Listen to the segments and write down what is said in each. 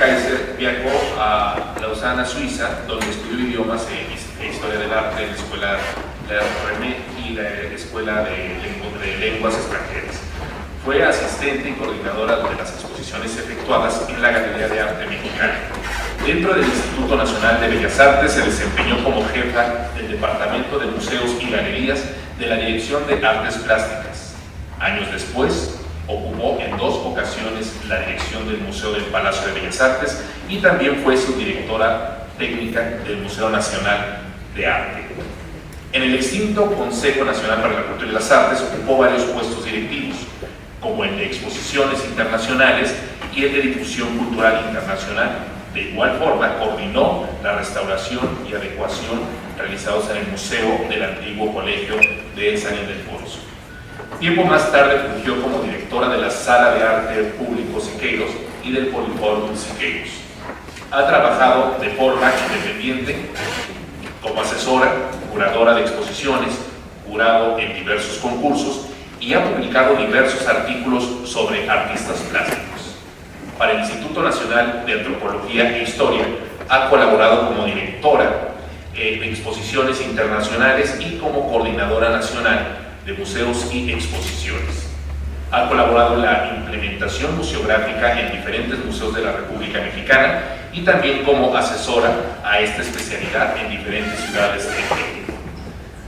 Kaiser viajó a Lausana, Suiza, donde estudió idiomas e historia del arte en la escuela REME y la Escuela de Lenguas Extranjeras. Fue asistente y coordinadora de las exposiciones efectuadas en la Galería de Arte Mexicana. Dentro del Instituto Nacional de Bellas Artes se desempeñó como jefa del Departamento de Museos y Galerías de la Dirección de Artes Plásticas. Años después, ocupó en 2 ocasiones la dirección del Museo del Palacio de Bellas Artes y también fue subdirectora técnica del Museo Nacional de Arte. En el extinto Consejo Nacional para la Cultura y las Artes ocupó varios puestos directivos, como el de exposiciones internacionales y el de difusión cultural internacional. De igual forma, coordinó la restauración y adecuación realizados en el Museo del Antiguo Colegio de San Ildefonso. Tiempo más tarde fungió como directora de la Sala de Arte Público Siqueiros y del Poliforum Siqueiros. Ha trabajado de forma independiente como asesora, curadora de exposiciones, jurado en diversos concursos y ha publicado diversos artículos sobre artistas plásticos. Para el Instituto Nacional de Antropología e Historia ha colaborado como directora de exposiciones internacionales y como coordinadora nacional de museos y exposiciones. Ha colaborado en la implementación museográfica en diferentes museos de la República Mexicana y también como asesora a esta especialidad en diferentes ciudades de México.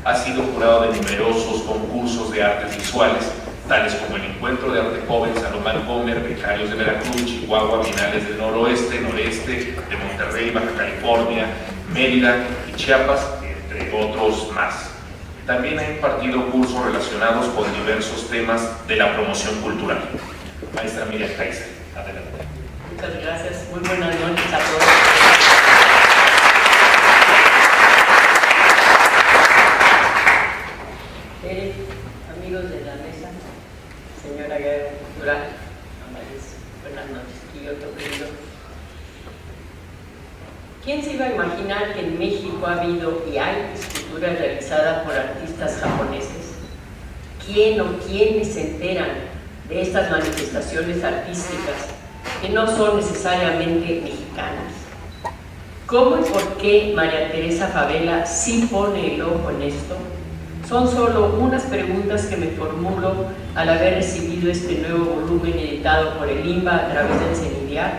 Ha sido jurado de numerosos concursos de artes visuales, tales como el Encuentro de Arte Joven Salomán Gómez, Becarios de Veracruz, Chihuahua, Bienales del Noroeste, Noreste, de Monterrey, Baja California, Mérida y Chiapas, entre otros más. También ha impartido cursos relacionados con diversos temas de la promoción cultural. Maestra Miriam Kaiser, adelante. Muchas gracias, muy buenas noches a todos. Amigos de la mesa, señora Guerra Cultural, buenas noches, y otro querido. ¿Quién se iba a imaginar que en México ha habido y hay esculturas realizadas por artistas japoneses? ¿Quién o quiénes se enteran de estas manifestaciones artísticas que no son necesariamente mexicanas? ¿Cómo y por qué María Teresa Favela sí pone el ojo en esto? Son solo unas preguntas que me formulo al haber recibido este nuevo volumen editado por el INBA a través del CENIDIAC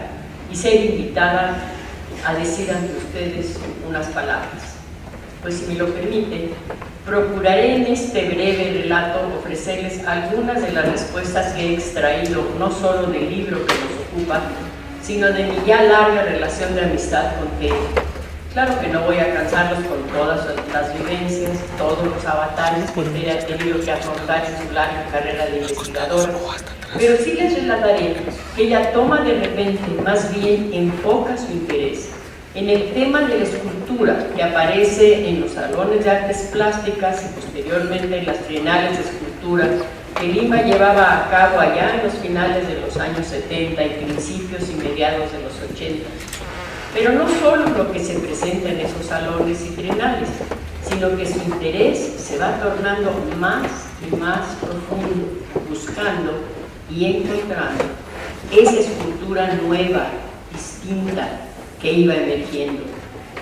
y ser invitada a decir ante ustedes unas palabras. Pues si me lo permiten, procuraré en este breve relato ofrecerles algunas de las respuestas que he extraído no solo del libro que nos ocupa, sino de mi ya larga relación de amistad con Tere. Claro que no voy a cansarlos con todas las vivencias, todos los avatares que Tere ha tenido que afrontar en su larga carrera de investigadora, pero sí les relataré que ella toma de repente, más bien enfoca su interés en el tema de la escultura que aparece en los salones de artes plásticas y posteriormente en las trienales de escultura que Lima llevaba a cabo allá en los finales de los años 70 y principios y mediados de los 80. Pero no solo lo que se presenta en esos salones y trienales, sino que su interés se va tornando más y más profundo, buscando y encontrando esa escultura nueva, distinta, que iba emergiendo,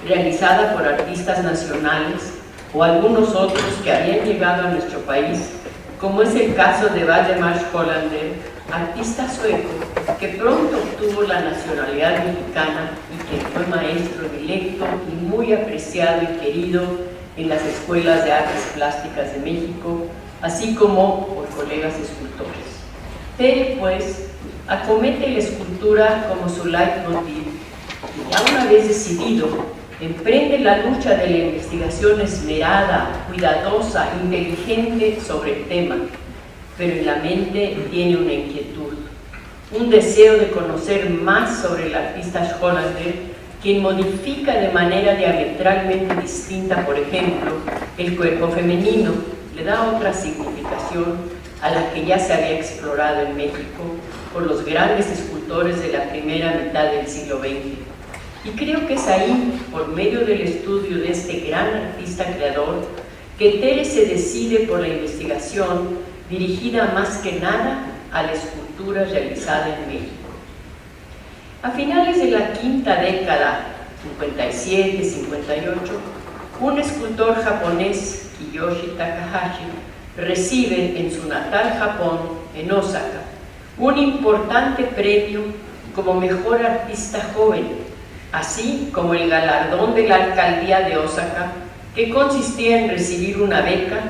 realizada por artistas nacionales o algunos otros que habían llegado a nuestro país, como es el caso de Valdemar Hollander, artista sueco que pronto obtuvo la nacionalidad mexicana y que fue maestro directo y muy apreciado y querido en las escuelas de artes plásticas de México, así como por colegas escultores. Tere, pues, acomete la escultura como su leitmotiv y ya una vez decidido, emprende la lucha de la investigación esmerada, cuidadosa, inteligente sobre el tema, pero en la mente tiene una inquietud, un deseo de conocer más sobre el artista Hollander, quien modifica de manera diametralmente distinta, por ejemplo, el cuerpo femenino, le da otra significación a la que ya se había explorado en México por los grandes escultores de la primera mitad del siglo XX. Y creo que es ahí, por medio del estudio de este gran artista creador, que Tere se decide por la investigación dirigida más que nada a la escultura realizada en México. A finales de la quinta década, 57-58, un escultor japonés, Kiyoshi Takahashi, recibe en su natal Japón, en Osaka, un importante premio como mejor artista joven, así como el galardón de la alcaldía de Osaka, que consistía en recibir una beca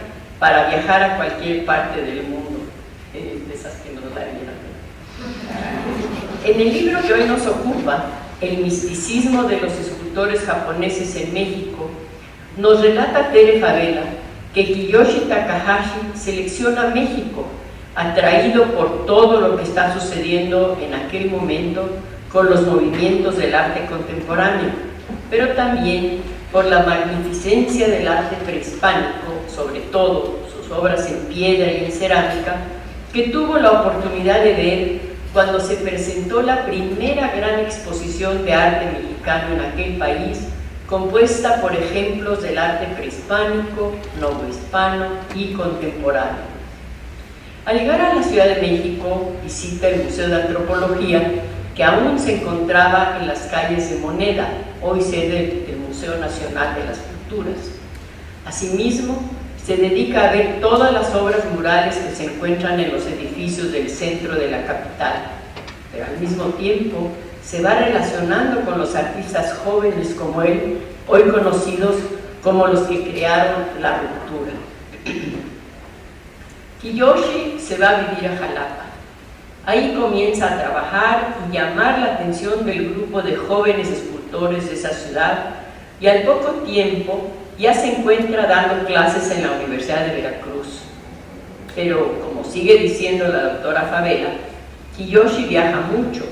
para viajar a cualquier parte del mundo, de esas que nos darían. En el libro que hoy nos ocupa, El misticismo de los escultores japoneses en México, nos relata Tere Favela que Kiyoshi Takahashi selecciona México, atraído por todo lo que está sucediendo en aquel momento con los movimientos del arte contemporáneo, pero también por la magnificencia del arte prehispánico, sobre todo sus obras en piedra y en cerámica, que tuvo la oportunidad de ver cuando se presentó la primera gran exposición de arte mexicano en aquel país, compuesta por ejemplos del arte prehispánico, novohispano y contemporáneo. Al llegar a la Ciudad de México, visita el Museo de Antropología, que aún se encontraba en las calles de Moneda, hoy sede del Museo Nacional de las Culturas. Asimismo, se dedica a ver todas las obras murales que se encuentran en los edificios del centro de la capital, pero al mismo tiempo se va relacionando con los artistas jóvenes como él, hoy conocidos como los que crearon la ruptura. Kiyoshi se va a vivir a Jalapa. Ahí comienza a trabajar y llamar la atención del grupo de jóvenes escultores de esa ciudad, y al poco tiempo ya se encuentra dando clases en la Universidad de Veracruz. Pero, como sigue diciendo la doctora Favela, Kiyoshi viaja mucho,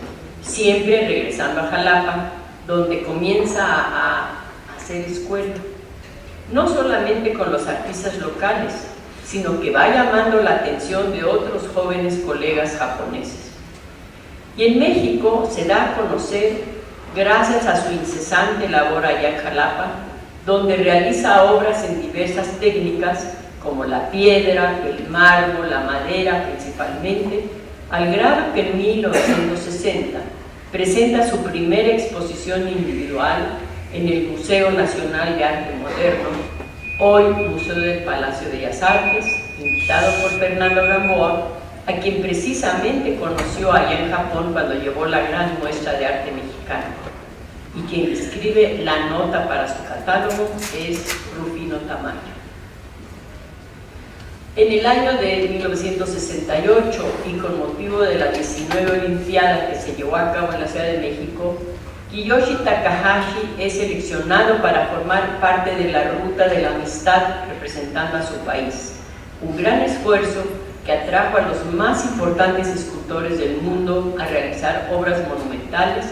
siempre regresando a Jalapa, donde comienza a hacer escuela, no solamente con los artistas locales, sino que va llamando la atención de otros jóvenes colegas japoneses. Y en México se da a conocer gracias a su incesante labor allá en Jalapa, donde realiza obras en diversas técnicas como la piedra, el mármol, la madera principalmente, al grado que en 1960 presenta su primera exposición individual en el Museo Nacional de Arte Moderno, hoy Museo del Palacio de Bellas Artes, invitado por Fernando Gamboa, a quien precisamente conoció allá en Japón cuando llevó la gran muestra de arte mexicano. Y quien escribe la nota para su catálogo es Rufino Tamayo. En el año de 1968, y con motivo de la 19 Olimpiada que se llevó a cabo en la Ciudad de México, Kiyoshi Takahashi es seleccionado para formar parte de la Ruta de la Amistad representando a su país, un gran esfuerzo que atrajo a los más importantes escultores del mundo a realizar obras monumentales,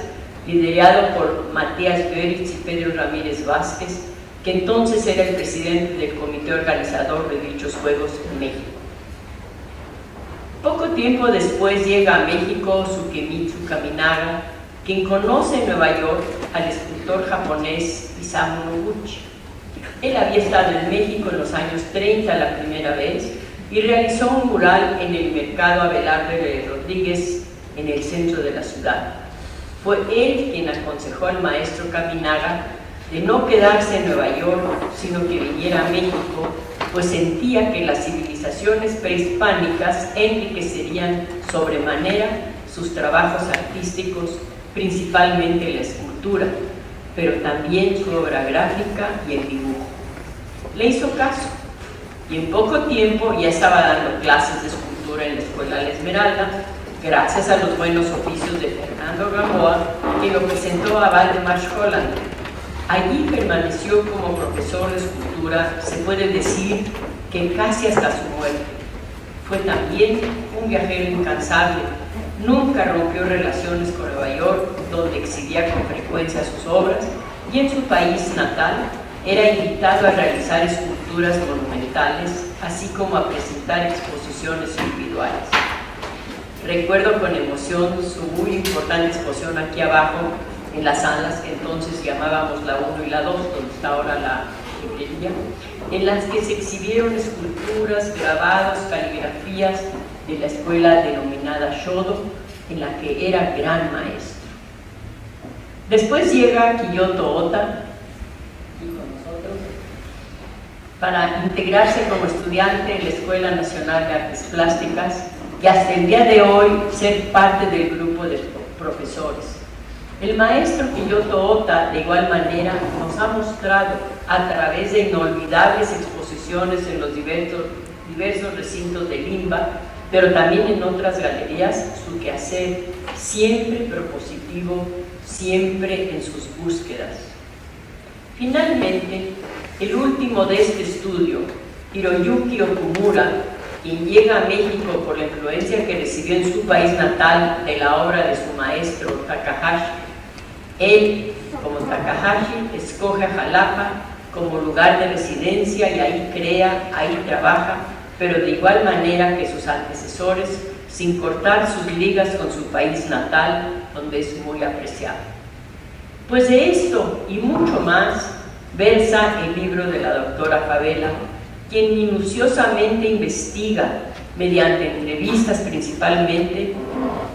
liderado por Matías Göritz y Pedro Ramírez Vázquez, que entonces era el presidente del comité organizador de dichos Juegos en México. Poco tiempo después llega a México Sukemitsu Kaminaga, quien conoce en Nueva York al escultor japonés Isamu Noguchi. Él había estado en México en los años 30 la primera vez y realizó un mural en el Mercado Abelardo de Rodríguez en el centro de la ciudad. Fue él quien aconsejó al maestro Kaminaga de no quedarse en Nueva York, sino que viniera a México, pues sentía que las civilizaciones prehispánicas enriquecerían sobremanera sus trabajos artísticos, principalmente la escultura, pero también su obra gráfica y el dibujo. Le hizo caso, y en poco tiempo ya estaba dando clases de escultura en la Escuela La Esmeralda, gracias a los buenos oficios de Fernando Gamboa, que lo presentó a Valdemar Holland. Allí permaneció como profesor de escultura, se puede decir que casi hasta su muerte. Fue también un viajero incansable, nunca rompió relaciones con Nueva York, donde exhibía con frecuencia sus obras, y en su país natal era invitado a realizar esculturas monumentales, así como a presentar exposiciones individuales. Recuerdo con emoción su muy importante exposición aquí abajo, en las salas que entonces llamábamos la 1 y la 2, donde está ahora la librería, en las que se exhibieron esculturas, grabados, caligrafías de la escuela denominada Shodo, en la que era gran maestro. Después llega Kiyoto Ota, aquí con nosotros, para integrarse como estudiante en la Escuela Nacional de Artes Plásticas y hasta el día de hoy ser parte del grupo de profesores. El maestro Kiyoto Ota, de igual manera, nos ha mostrado a través de inolvidables exposiciones en los diversos recintos de Limba, pero también en otras galerías, su quehacer siempre propositivo, siempre en sus búsquedas. Finalmente, el último de este estudio, Hiroyuki Okumura, quien llega a México por la influencia que recibió en su país natal de la obra de su maestro Takahashi. Él, como Takahashi, escoge a Jalapa como lugar de residencia y ahí crea, ahí trabaja, pero de igual manera que sus antecesores, sin cortar sus ligas con su país natal, donde es muy apreciado. Pues de esto y mucho más versa el libro de la doctora Favela, quien minuciosamente investiga, mediante entrevistas principalmente,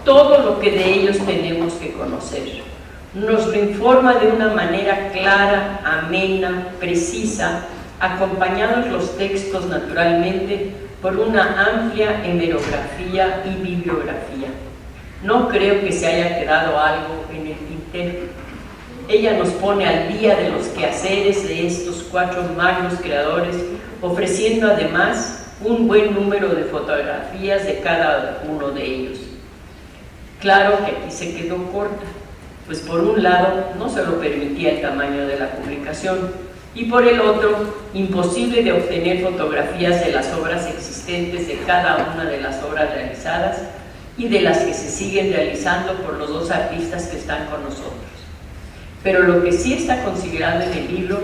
todo lo que de ellos tenemos que conocer. Nos lo informa de una manera clara, amena, precisa, acompañados los textos naturalmente por una amplia hemerografía y bibliografía. No creo que se haya quedado algo en el tintero. Ella nos pone al día de los quehaceres de estos 4 magnos creadores, ofreciendo además un buen número de fotografías de cada uno de ellos. Claro que aquí se quedó corta, pues por un lado no se lo permitía el tamaño de la publicación y por el otro imposible de obtener fotografías de las obras existentes de cada una de las obras realizadas y de las que se siguen realizando por los 2 artistas que están con nosotros. Pero lo que sí está considerado en el libro,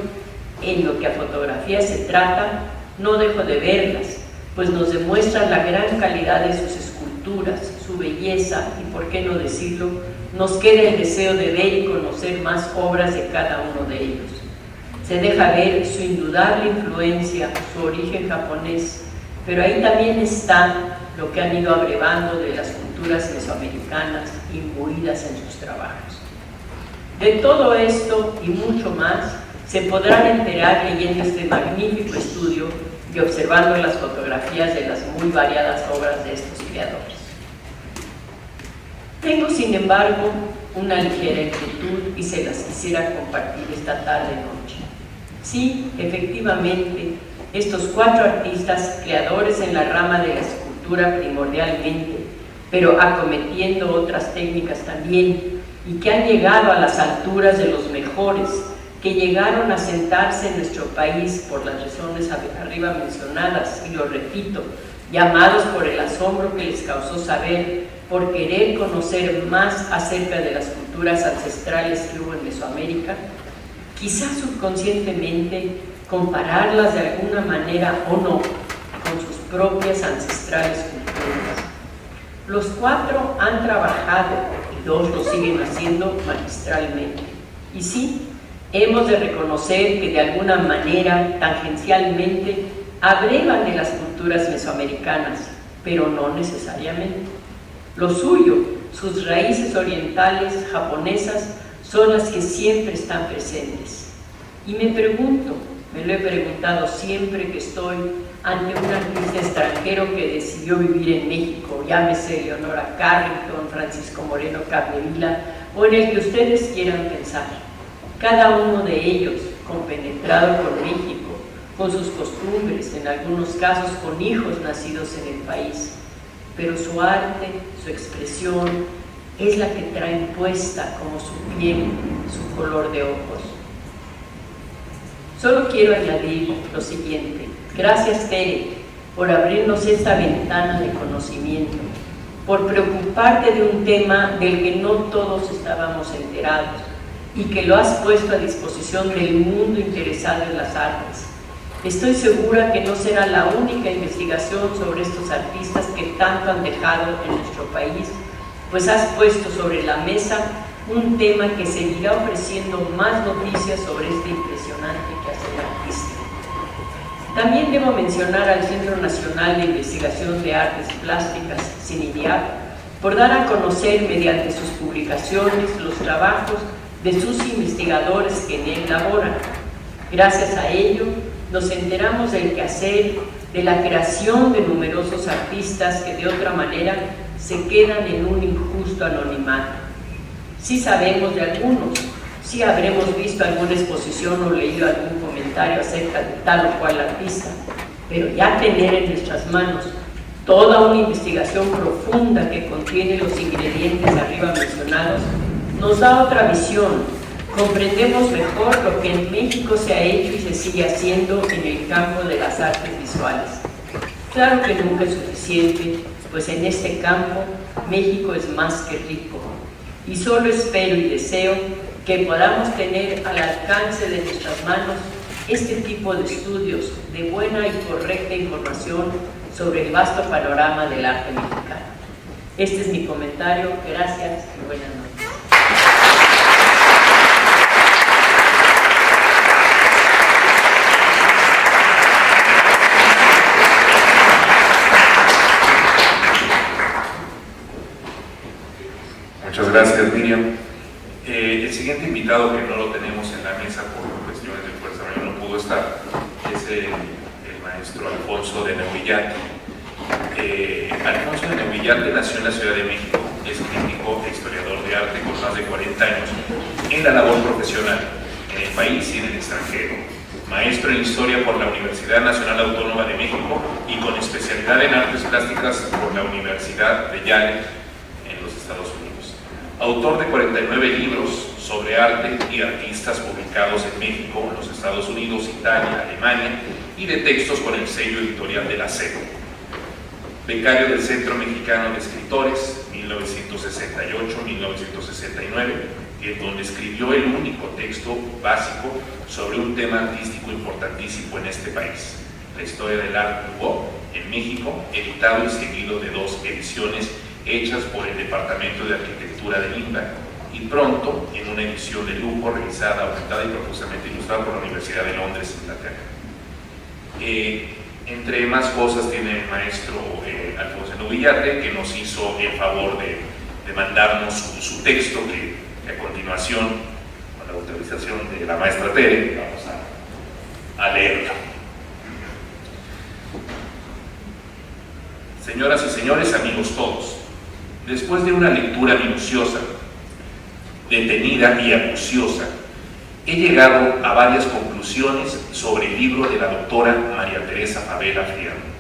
en lo que a fotografías se trata, no dejo de verlas, pues nos demuestran la gran calidad de sus esculturas, su belleza y, por qué no decirlo, nos queda el deseo de ver y conocer más obras de cada uno de ellos. Se deja ver su indudable influencia, su origen japonés, pero ahí también está lo que han ido abrevando de las culturas mesoamericanas imbuidas en sus trabajos. De todo esto y mucho más se podrán enterar leyendo este magnífico estudio y observando las fotografías de las muy variadas obras de estos creadores. Tengo, sin embargo, una ligera inquietud y se las quisiera compartir esta tarde-noche. Sí, efectivamente, estos 4 artistas, creadores en la rama de la escultura primordialmente, pero acometiendo otras técnicas también, y que han llegado a las alturas de los mejores, que llegaron a sentarse en nuestro país por las razones arriba mencionadas, y lo repito, llamados por el asombro que les causó saber, por querer conocer más acerca de las culturas ancestrales que hubo en Mesoamérica, quizás subconscientemente compararlas de alguna manera o no con sus propias ancestrales culturas. Los 4 han trabajado y 2 lo siguen haciendo magistralmente. Y sí, hemos de reconocer que de alguna manera, tangencialmente, abrevan de las culturas mesoamericanas, pero no necesariamente. Lo suyo, sus raíces orientales, japonesas, son las que siempre están presentes. Y me pregunto, me lo he preguntado siempre que estoy ante un artista extranjero que decidió vivir en México, llámese Leonora Carrington, Francisco Moreno Capdevila, o en el que ustedes quieran pensar. Cada uno de ellos, compenetrado con México, con sus costumbres, en algunos casos con hijos nacidos en el país, pero su arte, su expresión, es la que traen puesta como su piel, su color de ojos. Solo quiero añadir lo siguiente. Gracias, Tere, por abrirnos esta ventana de conocimiento, por preocuparte de un tema del que no todos estábamos enterados y que lo has puesto a disposición del mundo interesado en las artes. Estoy segura que no será la única investigación sobre estos artistas que tanto han dejado en nuestro país, pues has puesto sobre la mesa un tema que seguirá ofreciendo más noticias sobre este impresionante quehacer artístico. También debo mencionar al Centro Nacional de Investigación de Artes Plásticas, CINIDIAP, por dar a conocer mediante sus publicaciones los trabajos de sus investigadores que en él laboran. Gracias a ello, nos enteramos del quehacer, de la creación de numerosos artistas que de otra manera se quedan en un injusto anonimato. Sí sabemos de algunos, sí habremos visto alguna exposición o leído algún comentario acerca de tal o cual artista, pero ya tener en nuestras manos toda una investigación profunda que contiene los ingredientes arriba mencionados nos da otra visión. Comprendemos mejor lo que en México se ha hecho y se sigue haciendo en el campo de las artes visuales. Claro que nunca es suficiente, pues en este campo México es más que rico. Y solo espero y deseo que podamos tener al alcance de nuestras manos este tipo de estudios de buena y correcta información sobre el vasto panorama del arte mexicano. Este es mi comentario. Gracias y buenas noches. Muchas gracias, Miriam. El siguiente invitado, que no lo tenemos en la mesa por cuestiones de fuerza mayor, no pudo estar, es el maestro Alfonso de Neuillate. Alfonso de Neuillate nació en la Ciudad de México, es crítico e historiador de arte con más de 40 años en la labor profesional en el país y en el extranjero. Maestro en Historia por la Universidad Nacional Autónoma de México y con especialidad en Artes Plásticas por la Universidad de Yale en los Estados Unidos. Autor de 49 libros sobre arte y artistas publicados en México, en los Estados Unidos, Italia, Alemania, y de textos con el sello editorial de la SED. Becario del Centro Mexicano de Escritores, 1968-1969, donde escribió el único texto básico sobre un tema artístico importantísimo en este país, la historia del arte Nouveau en México, editado y seguido de 2 ediciones hechas por el Departamento de Arquitectura de INBA, y pronto en una edición de lujo revisada, aumentada y profusamente ilustrada por la Universidad de Londres, Inglaterra. Entre más cosas tiene el maestro Alfonso de Neuillate, que nos hizo el favor de mandarnos su texto, que a continuación, con la autorización de la maestra Tere, vamos a leerlo. Señoras y señores, amigos todos, después de una lectura minuciosa, detenida y acuciosa, he llegado a varias conclusiones sobre el libro de la doctora María Teresa Favela Fierro.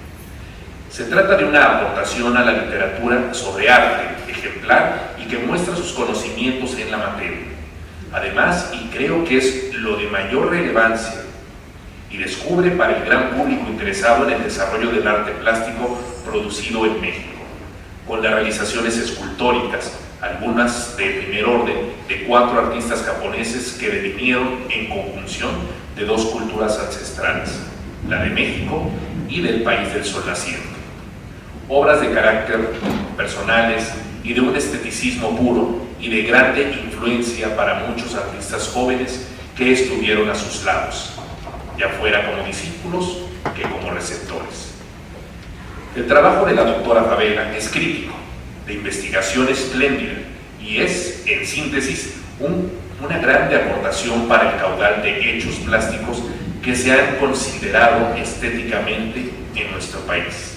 Se trata de una aportación a la literatura sobre arte ejemplar y que muestra sus conocimientos en la materia. Además, y creo que es lo de mayor relevancia, y descubre para el gran público interesado en el desarrollo del arte plástico producido en México, con las realizaciones escultóricas, algunas de primer orden, de 4 artistas japoneses que devinieron en conjunción de 2 culturas ancestrales, la de México y del país del sol naciente. Obras de carácter personales y de un esteticismo puro y de grande influencia para muchos artistas jóvenes que estuvieron a sus lados, ya fuera como discípulos que como receptores. El trabajo de la doctora Favela es crítico, de investigación espléndida, y es, en síntesis, una grande aportación para el caudal de hechos plásticos que se han considerado estéticamente en nuestro país.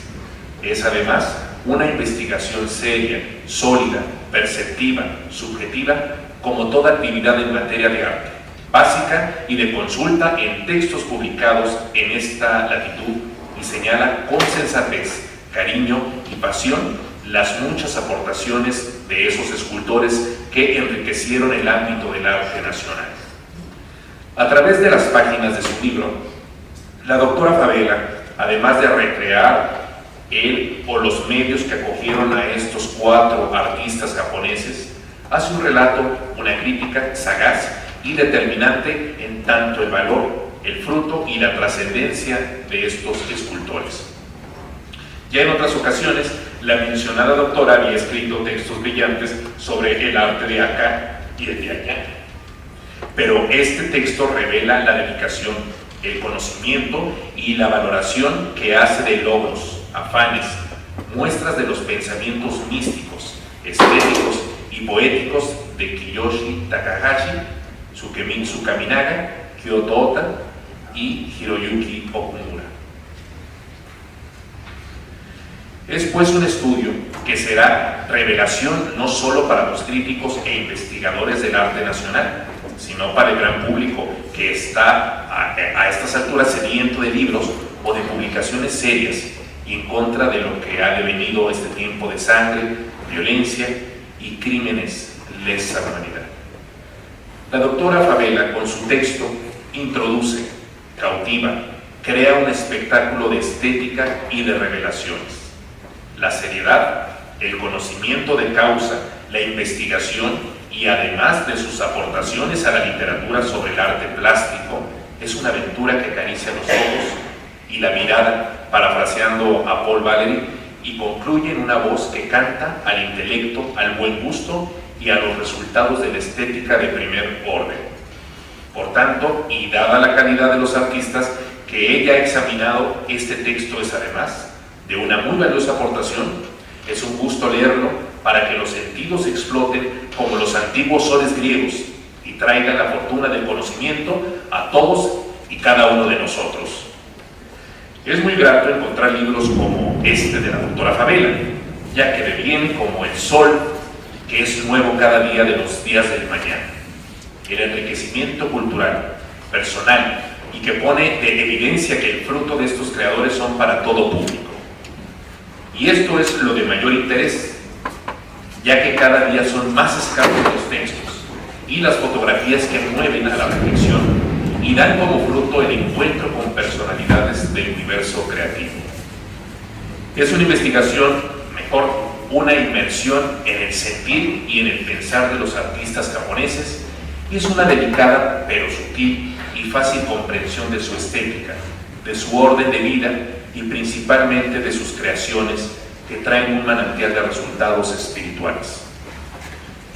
Es además una investigación seria, sólida, perceptiva, subjetiva, como toda actividad en materia de arte, básica y de consulta en textos publicados en esta latitud, y señala con sensatez, cariño y pasión las muchas aportaciones de esos escultores que enriquecieron el ámbito del arte nacional. A través de las páginas de su libro, la doctora Favela, además de recrear él o los medios que acogieron a estos 4 artistas japoneses, hace un relato, una crítica sagaz y determinante en tanto el valor, el fruto y la trascendencia de estos escultores. Ya en otras ocasiones, la mencionada doctora había escrito textos brillantes sobre el arte de acá y el de allá. Pero este texto revela la dedicación, el conocimiento y la valoración que hace de logros, afanes, muestras de los pensamientos místicos, estéticos y poéticos de Kiyoshi Takahashi Tsukemitsu Kaminaga, Kyoto Ota y Hiroyuki Okumura. Es pues un estudio que será revelación no solo para los críticos e investigadores del arte nacional, sino para el gran público que está a estas alturas sediento de libros o de publicaciones serias y en contra de lo que ha devenido este tiempo de sangre, violencia y crímenes lesa humanidad. La doctora Favela, con su texto, introduce, cautiva, crea un espectáculo de estética y de revelaciones. La seriedad, el conocimiento de causa, la investigación y además de sus aportaciones a la literatura sobre el arte plástico, es una aventura que acaricia los ojos y la mirada, parafraseando a Paul Valéry, y concluye en una voz que canta al intelecto, al buen gusto y a los resultados de la estética de primer orden. Por tanto, y dada la calidad de los artistas que ella ha examinado, este texto es además de una muy valiosa aportación. Es un gusto leerlo para que los sentidos exploten como los antiguos soles griegos y traigan la fortuna del conocimiento a todos y cada uno de nosotros. Es muy grato encontrar libros como este de la doctora Favela, ya que deviene como el sol que es nuevo cada día de los días del mañana. El enriquecimiento cultural, personal y que pone de evidencia que el fruto de estos creadores son para todo público. Y esto es lo de mayor interés, ya que cada día son más escasos los textos y las fotografías que mueven a la reflexión y dan como fruto el encuentro con personalidades del universo creativo. Es una investigación, mejor, una inmersión en el sentir y en el pensar de los artistas japoneses, y es una delicada pero sutil y fácil comprensión de su estética, de su orden de vida y principalmente de sus creaciones que traen un manantial de resultados espirituales.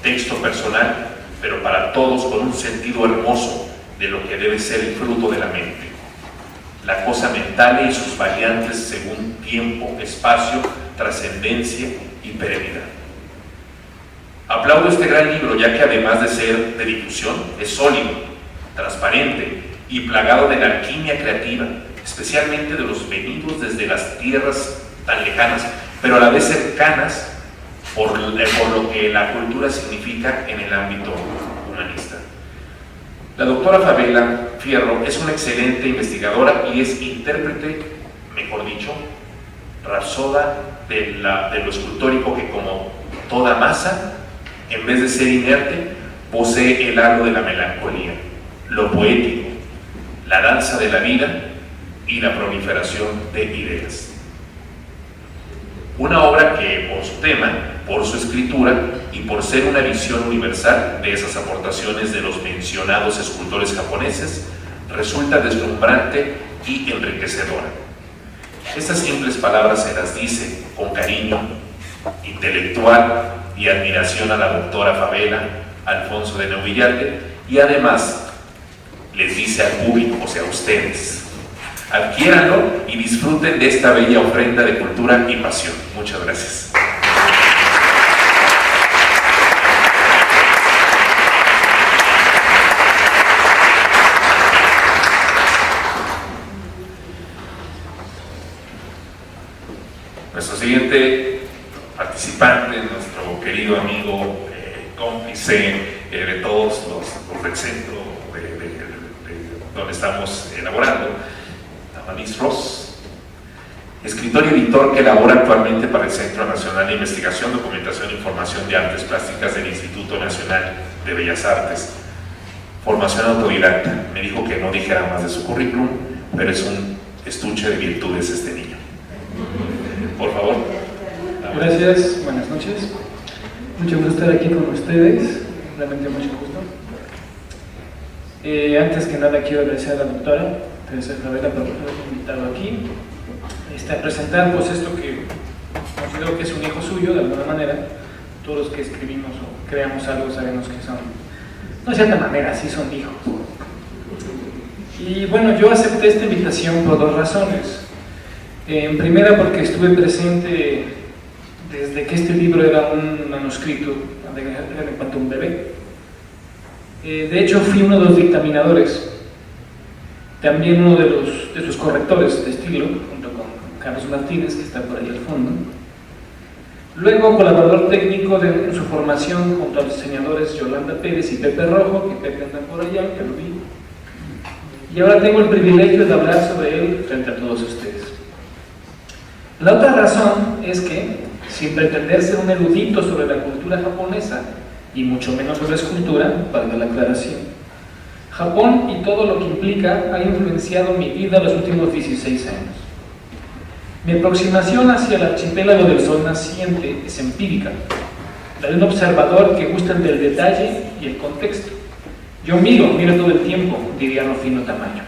Texto personal, pero para todos con un sentido hermoso de lo que debe ser el fruto de la mente, la cosa mental y sus variantes según tiempo, espacio, trascendencia y perenidad. Aplaudo este gran libro, ya que además de ser de difusión, es sólido, transparente y plagado de la alquimia creativa, especialmente de los venidos desde las tierras tan lejanas, pero a la vez cercanas por lo que la cultura significa en el ámbito humanista. La doctora Favela Fierro es una excelente investigadora y es intérprete, mejor dicho, rapsoda de lo escultórico que, como toda masa, en vez de ser inerte, posee el halo de la melancolía, lo poético, la danza de la vida y la proliferación de ideas. Una obra que, por su tema, por su escritura y por ser una visión universal de esas aportaciones de los mencionados escultores japoneses, resulta deslumbrante y enriquecedora. Estas simples palabras se las dice con cariño intelectual y admiración a la doctora Favela, Alfonso de Neuvillarte, y además les dice al público, o sea, a ustedes: adquiéranlo y disfruten de esta bella ofrenda de cultura y pasión. Muchas gracias. Nuestro siguiente participante, nuestro querido amigo, cómplice de todos los del centro de donde estamos elaborando, Amanis Ross, escritor y editor que elabora actualmente para el Centro Nacional de Investigación, Documentación e Información de Artes Plásticas del Instituto Nacional de Bellas Artes. Formación autodidacta. Me dijo que no dijera más de su currículum, pero es un estuche de virtudes este niño. Por favor. Gracias, buenas noches. Mucho gusto estar aquí con ustedes, realmente mucho gusto. Antes que nada quiero agradecer a la doctora Teresa Favela por haberme invitado aquí a presentar pues esto que considero que es un hijo suyo de alguna manera. Todos los que escribimos o creamos algo sabemos que son, no de cierta manera, sí son hijos. Y bueno, yo acepté esta invitación por dos razones. En primera, porque estuve presente desde que este libro era un manuscrito, en cuanto a un bebé. De hecho, fui uno de los dictaminadores, también uno de sus correctores de estilo, junto con Carlos Martínez, que está por ahí al fondo. Luego, colaborador técnico en su formación junto a los diseñadores Yolanda Pérez y Pepe Rojo, que Pepe anda por allá, ya lo vi. Y ahora tengo el privilegio de hablar sobre él frente a todos ustedes. La otra razón es que, sin pretender ser un erudito sobre la cultura japonesa, y mucho menos sobre escultura, valga la aclaración, Japón y todo lo que implica ha influenciado mi vida los últimos 16 años. Mi aproximación hacia el archipiélago del sol naciente es empírica, la de un observador que gusta del detalle y el contexto. Yo miro todo el tiempo, diría Rufino Tamayo.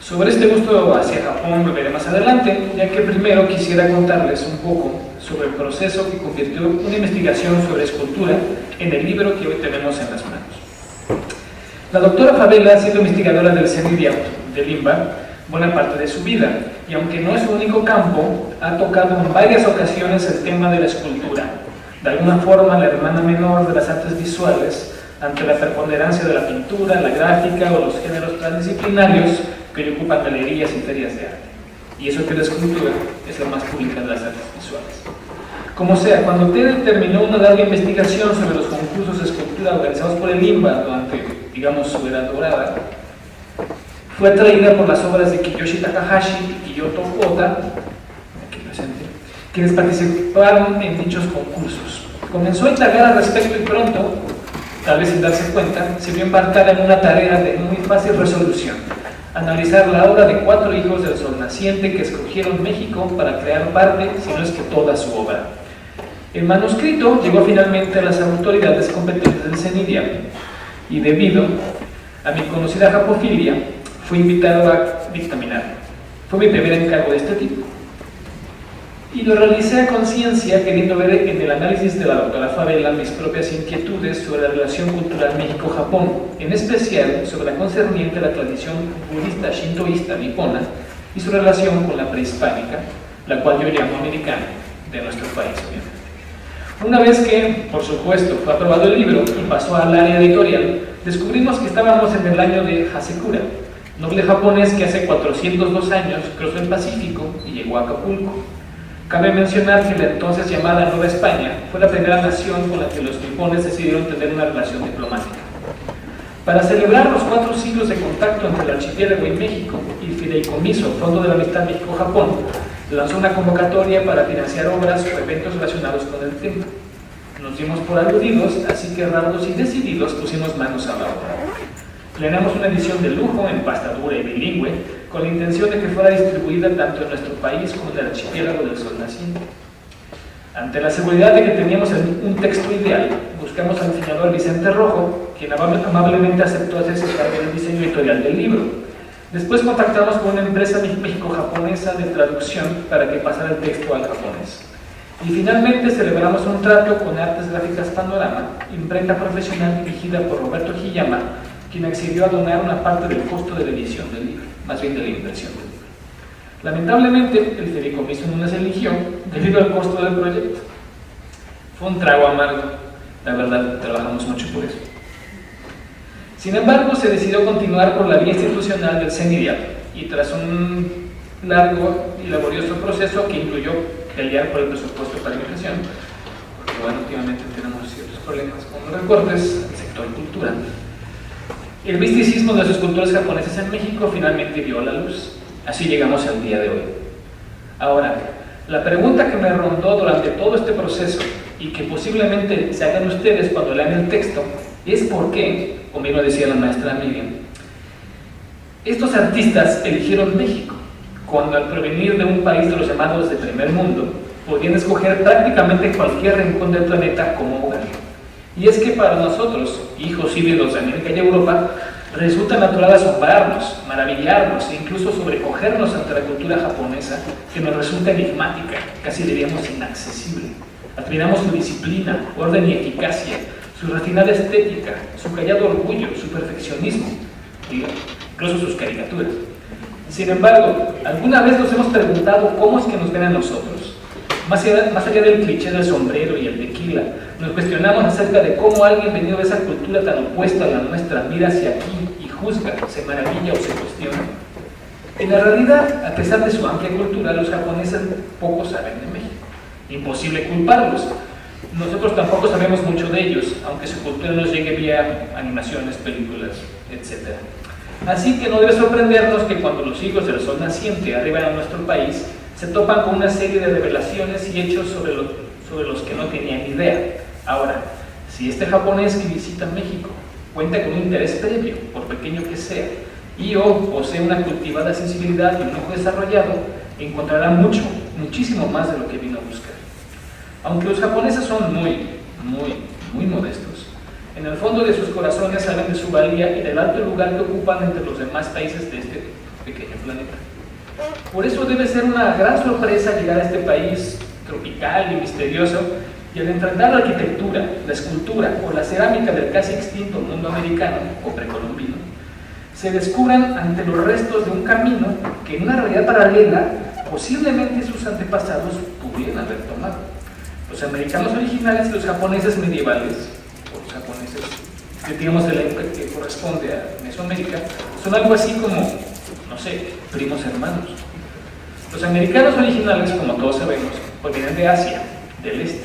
Sobre este gusto hacia Japón lo veré más adelante, ya que primero quisiera contarles un poco sobre el proceso que convirtió una investigación sobre escultura en el libro que hoy tenemos en las manos. La doctora Favela ha sido investigadora del CENIDIAP de Lima buena parte de su vida, y aunque no es su único campo, ha tocado en varias ocasiones el tema de la escultura, de alguna forma la hermana menor de las artes visuales, ante la preponderancia de la pintura, la gráfica o los géneros transdisciplinarios que hoy ocupan galerías y ferias de arte. Y eso que la escultura es la más pública de las artes visuales. Como sea, cuando Ted terminó una larga investigación sobre los concursos de escultura organizados por el INBA durante, digamos, su era dorada, fue atraída por las obras de Kiyoshi Takahashi y Kiyoto Ota, aquí presente, quienes participaron en dichos concursos. Comenzó a indagar al respecto y pronto, tal vez sin darse cuenta, se vio embarcada en una tarea de muy fácil resolución: analizar la obra de 4 hijos del sol naciente que escogieron México para crear parte, si no es que toda su obra. El manuscrito llegó finalmente a las autoridades competentes del CENIDIAP y, debido a mi conocida japofilia, fui invitado a dictaminar. Fue mi primer encargo de este tipo. Y lo realicé a conciencia, queriendo ver en el análisis de la doctora Favela mis propias inquietudes sobre la relación cultural México-Japón, en especial sobre la concerniente a la tradición budista shintoísta nipona y su relación con la prehispánica, la cual yo llamo americana, de nuestro país, obviamente. Una vez que, por supuesto, fue aprobado el libro y pasó al área editorial, descubrimos que estábamos en el año de Hasekura, noble japonés que hace 402 años cruzó el Pacífico y llegó a Acapulco. Cabe mencionar que la entonces llamada Nueva España fue la primera nación con la que los nipones decidieron tener una relación diplomática. Para celebrar los 4 siglos de contacto entre el archipiélago y México, el Fideicomiso Fondo de la Amistad México-Japón lanzó una convocatoria para financiar obras o eventos relacionados con el tema. Nos dimos por aludidos, así que raudos y decididos pusimos manos a la obra. Planeamos una edición de lujo en pasta dura y bilingüe, con la intención de que fuera distribuida tanto en nuestro país como en el archipiélago del sol naciente. Ante la seguridad de que teníamos un texto ideal, buscamos al diseñador Vicente Rojo, quien amablemente aceptó hacerse cargo del diseño editorial del libro. Después contactamos con una empresa México-japonesa de traducción para que pasara el texto al japonés. Y finalmente celebramos un trato con Artes Gráficas Panorama, imprenta profesional dirigida por Roberto Hiyama, quien accedió a donar una parte del costo de la edición del libro, más bien de la impresión del libro. Lamentablemente, el fideicomiso no nos eligió debido al costo del proyecto. Fue un trago amargo, la verdad, trabajamos mucho por eso. Sin embargo, se decidió continuar por la vía institucional del CENIDIAP y tras un largo y laborioso proceso que incluyó pelear por el presupuesto para impresión, porque bueno, últimamente tenemos ciertos problemas con los recortes al sector cultura. El misticismo de los escultores japoneses en México finalmente vio la luz. Así llegamos al día de hoy. Ahora, la pregunta que me rondó durante todo este proceso y que posiblemente se hagan ustedes cuando lean el texto es por qué, como bien lo decía la maestra Miriam, estos artistas eligieron México, cuando al provenir de un país de los llamados de primer mundo, podían escoger prácticamente cualquier rincón del planeta como hogar. Y es que para nosotros, hijos híbridos de América y Europa, resulta natural asombrarnos, maravillarnos e incluso sobrecogernos ante la cultura japonesa, que nos resulta enigmática, casi diríamos inaccesible. Admiramos su disciplina, orden y eficacia, su refinada estética, su callado orgullo, su perfeccionismo, incluso sus caricaturas. Sin embargo, ¿alguna vez nos hemos preguntado cómo es que nos ven a nosotros? Más allá del cliché del sombrero y el tequila, nos cuestionamos acerca de cómo alguien venido de esa cultura tan opuesta a la nuestra mira hacia aquí y juzga, se maravilla o se cuestiona. En la realidad, a pesar de su amplia cultura, los japoneses poco saben de México. Imposible culparlos. Nosotros tampoco sabemos mucho de ellos, aunque su cultura nos llegue vía animaciones, películas, etc. Así que no debe sorprendernos que cuando los hijos del sol naciente arriban a nuestro país, se topan con una serie de revelaciones y hechos sobre los que no tenían idea. Ahora, si este japonés que visita México cuenta con un interés previo, por pequeño que sea, y o posee una cultivada sensibilidad y un ojo desarrollado, encontrará muchísimo más de lo que vino a buscar. Aunque los japoneses son muy modestos, en el fondo de sus corazones saben de su valía y del alto lugar que ocupan entre los demás países de este pequeño planeta. Por eso debe ser una gran sorpresa llegar a este país tropical y misterioso y al enfrentar la arquitectura, la escultura o la cerámica del casi extinto mundo americano o precolombino, se descubran ante los restos de un camino que en una realidad paralela posiblemente sus antepasados pudieran haber tomado. Los americanos originales y los japoneses medievales, o los japoneses, digamos de la época que corresponde a Mesoamérica, son algo así como, no sé, primos hermanos. Los americanos originales, como todos sabemos, provienen de Asia, del este.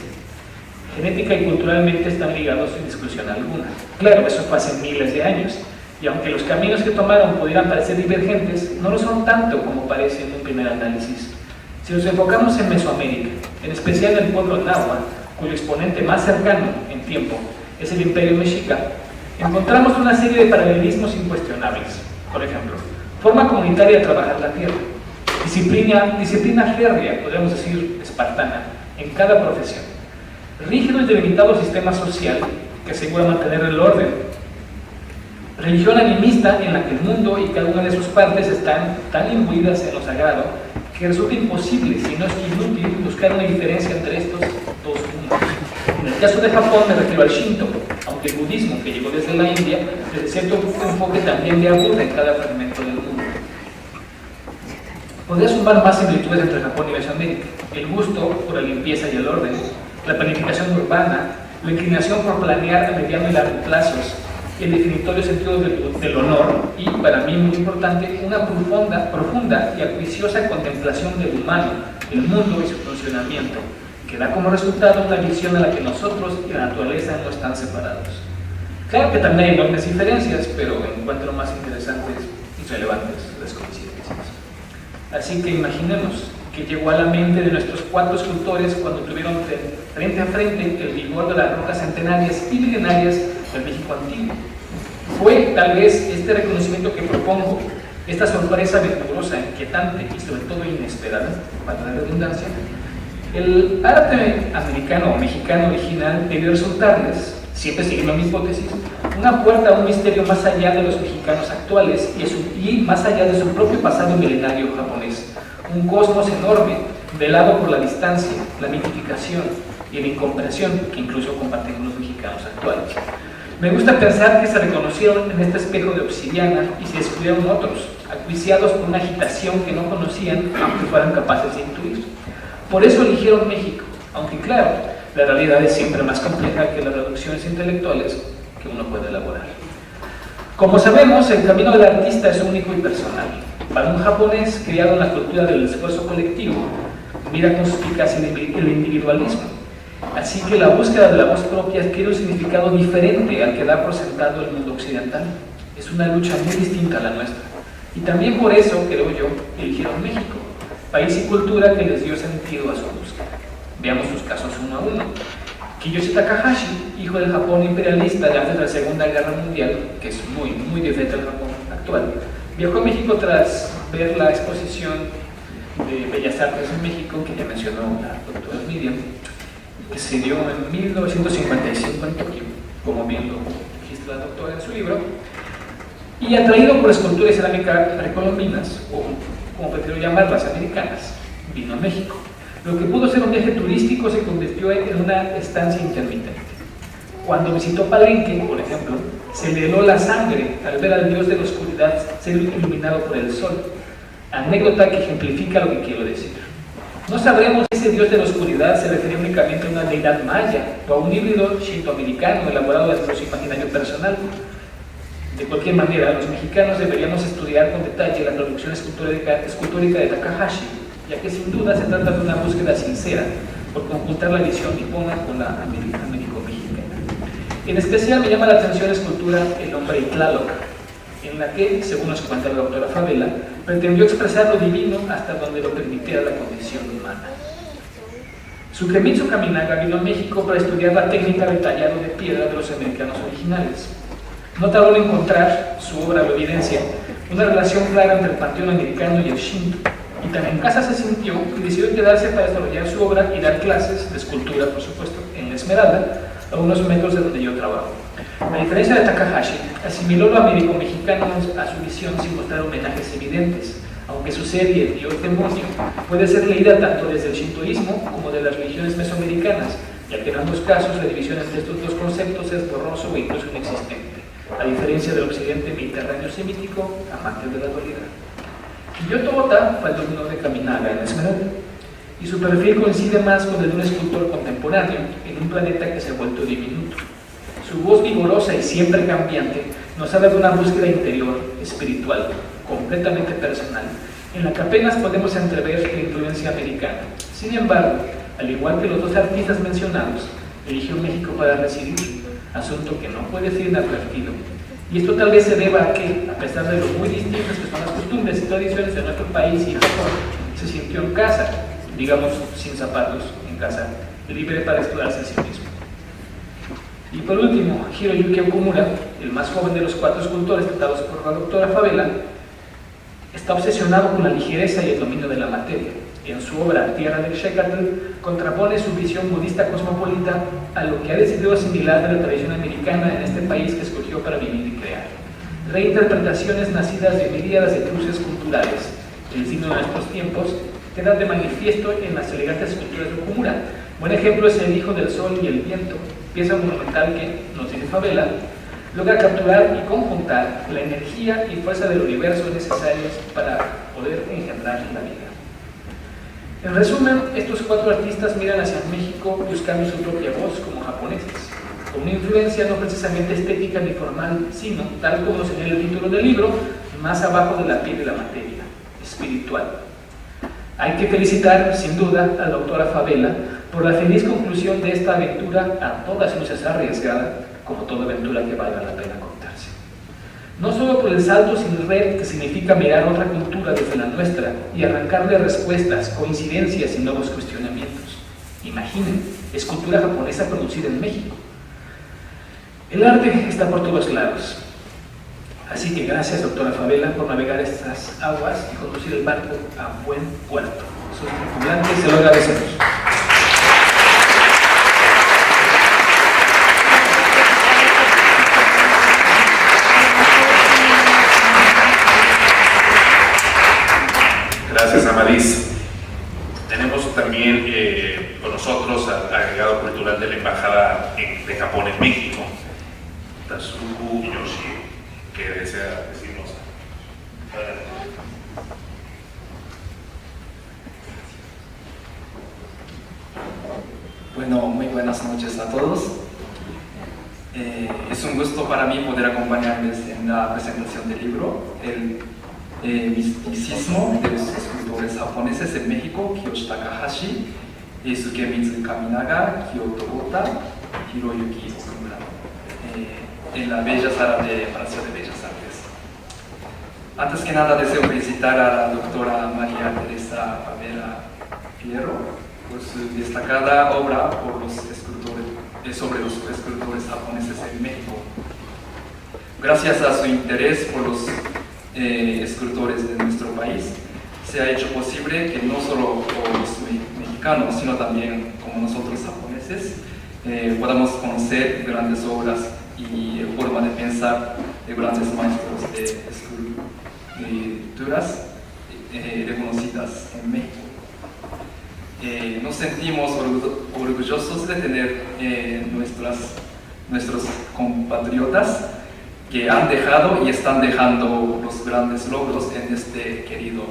Genética y culturalmente están ligados sin discusión alguna. Claro, eso fue hace miles de años, y aunque los caminos que tomaron pudieran parecer divergentes, no lo son tanto como parece en un primer análisis. Si nos enfocamos en Mesoamérica, en especial en el pueblo náhuatl, cuyo exponente más cercano en tiempo es el Imperio Mexica, encontramos una serie de paralelismos incuestionables. Por ejemplo, forma comunitaria de trabajar la tierra, disciplina férrea, podríamos decir espartana, en cada profesión, rígido y delimitado sistema social que asegura mantener el orden, religión animista en la que el mundo y cada una de sus partes están tan imbuidas en lo sagrado que resulta imposible, si no es inútil, buscar una diferencia entre estos dos mundos. En el caso de Japón me refiero al Shinto, aunque el budismo, que llegó desde la India, desde cierto enfoque también le aburre en cada fragmento del mundo. Podría sumar más similitudes entre Japón y Mesoamérica: el gusto por la limpieza y el orden, la planificación urbana, la inclinación por planear a mediano y largo plazos, el definitorio sentido del honor y, para mí muy importante, una profunda y acuiciosa contemplación del humano, el mundo y su funcionamiento, que da como resultado una visión a la que nosotros y la naturaleza no están separados. Claro que también hay enormes diferencias, pero encuentro más interesantes y relevantes las coincidencias. Así que imaginemos que llegó a la mente de nuestros cuatro escultores cuando tuvieron frente a frente el vigor de las rocas centenarias y milenarias del México antiguo. Fue tal vez este reconocimiento que propongo, esta sorpresa aventurosa, inquietante y sobre todo inesperada, para la redundancia. El arte americano o mexicano original debió resultarles, siempre siguiendo mi hipótesis, una puerta a un misterio más allá de los mexicanos actuales y más allá de su propio pasado milenario japonés. Un cosmos enorme, velado por la distancia, la mitificación y la incomprensión que incluso comparten los mexicanos actuales. Me gusta pensar que se reconocieron en este espejo de obsidiana y se descubrieron otros, acuiciados por una agitación que no conocían, aunque fueran capaces de intuir. Por eso eligieron México, aunque claro, la realidad es siempre más compleja que las reducciones intelectuales que uno puede elaborar. Como sabemos, el camino del artista es único y personal. Para un japonés criado en la cultura del esfuerzo colectivo, mira con suspicacia el individualismo. Así que la búsqueda de la voz propia adquiere un significado diferente al que da por sentado el mundo occidental. Es una lucha muy distinta a la nuestra. Y también por eso, creo yo, eligieron México, país y cultura que les dio sentido a su búsqueda. Veamos sus casos uno a uno. Kiyoshi Takahashi, hijo del Japón imperialista de antes de la Segunda Guerra Mundial, que es muy diferente al Japón actual, viajó a México tras ver la exposición de Bellas Artes en México, que ya mencionó la doctora Miriam, que se dio en 1955 en Tokio, como bien lo registra la doctora en su libro, y atraído por esculturas y cerámica precolombinas, o como prefiero llamarlas, americanas, vino a México. Lo que pudo ser un viaje turístico se convirtió en una estancia intermitente. Cuando visitó Palenque, por ejemplo, se le heló la sangre al ver al dios de la oscuridad ser iluminado por el sol, anécdota que ejemplifica lo que quiero decir. No sabremos si ese dios de la oscuridad se refería únicamente a una deidad maya o a un híbrido shinto-americano elaborado desde nuestro imaginario personal. De cualquier manera, los mexicanos deberíamos estudiar con detalle la producción escultórica de Takahashi, ya que sin duda se trata de una búsqueda sincera por conjuntar la visión nipona con la américo-mexicana. En especial me llama la atención la escultura El hombre y Tlaloc, en la que, según nos cuenta la doctora Favela, pretendió expresar lo divino hasta donde lo permitiera la condición humana. Sukemitsu Kaminaga vino a México para estudiar la técnica del tallado de piedra de los americanos originales. No tardó en encontrar, su obra lo evidencia, una relación clara entre el panteón americano y el Shinto, y tan en casa se sintió que decidió quedarse para desarrollar su obra y dar clases de escultura, por supuesto, en la Esmeralda, a unos metros de donde yo trabajo. A diferencia de Takahashi, asimiló lo américo-mexicano a su visión sin mostrar homenajes evidentes, aunque su serie Dios Demonio puede ser leída tanto desde el shintoísmo como de las religiones mesoamericanas, ya que en ambos casos la división entre estos dos conceptos es borroso o incluso inexistente, a diferencia del occidente mediterráneo semítico, amante de la dualidad. Kiyoto Ota fue alumno de Kaminaga en la Esmeralda, y su perfil coincide más con el de un escultor contemporáneo en un planeta que se ha vuelto diminuto. Su voz vigorosa y siempre cambiante nos habla de una búsqueda interior, espiritual, completamente personal, en la que apenas podemos entrever la influencia americana. Sin embargo, al igual que los dos artistas mencionados, eligió México para residir, asunto que no puede ser inadvertido. Y esto tal vez se deba a que, a pesar de lo muy distintas que son las costumbres y tradiciones de nuestro país y Japón, se sintió en casa, digamos sin zapatos, en casa, libre para explorarse a sí mismo. Y por último, Hiroyuki Okumura, el más joven de los 4 escultores tratados por la doctora Favela, está obsesionado con la ligereza y el dominio de la materia. En su obra Tierra del Xécatl contrapone su visión budista cosmopolita a lo que ha decidido asimilar de la tradición americana en este país que escogió para vivir y crear. Reinterpretaciones nacidas de miríadas de cruces culturales, el signo de nuestros tiempos, quedan de manifiesto en las elegantes esculturas de Okumura. Buen ejemplo es El Hijo del Sol y el Viento, pieza monumental que, nos dice Favela, logra capturar y conjuntar la energía y fuerza del universo necesarias para poder engendrar la vida. En resumen, estos 4 artistas miran hacia México buscando su propia voz como japoneses, con una influencia no precisamente estética ni formal, sino, tal como señala el título del libro, más abajo de la piel de la materia, espiritual. Hay que felicitar, sin duda, a la doctora Favela por la feliz conclusión de esta aventura a todas luces arriesgada, como toda aventura que valga la pena contarse. No solo por el salto sin red que significa mirar otra cultura desde la nuestra y arrancarle respuestas, coincidencias y nuevos cuestionamientos. Imaginen, escultura japonesa producida en México. El arte está por todos lados. Así que gracias, doctora Favela, por navegar estas aguas y conducir el barco a buen puerto. Sus tripulantes se lo agradecemos. Gracias, Amadís. Tenemos también con nosotros al agregado cultural de la Embajada de Japón en México, Tatsuku Yoshi, que desea decirnos. Bueno, muy buenas noches a todos. Es un gusto para mí poder acompañarles en la presentación del libro, El misticismo de los escultores japoneses en México, Kiyoshi Takahashi, Sukemitsu Kaminaga, Kiyoto Ota, Hiroyuki Okumura, en la Bella Sala de Palacio de Bellas Artes. Antes que nada deseo felicitar a la doctora María Teresa Favela Fierro por su destacada obra sobre los escultores japoneses en México. Gracias a su interés por los escultores de nuestro país, se ha hecho posible que no solo los mexicanos, sino también como nosotros japoneses, podamos conocer grandes obras y forma de pensar de grandes maestros de esculturas reconocidas en México. Nos sentimos orgullosos de tener nuestros compatriotas que han dejado y están dejando los grandes logros en este querido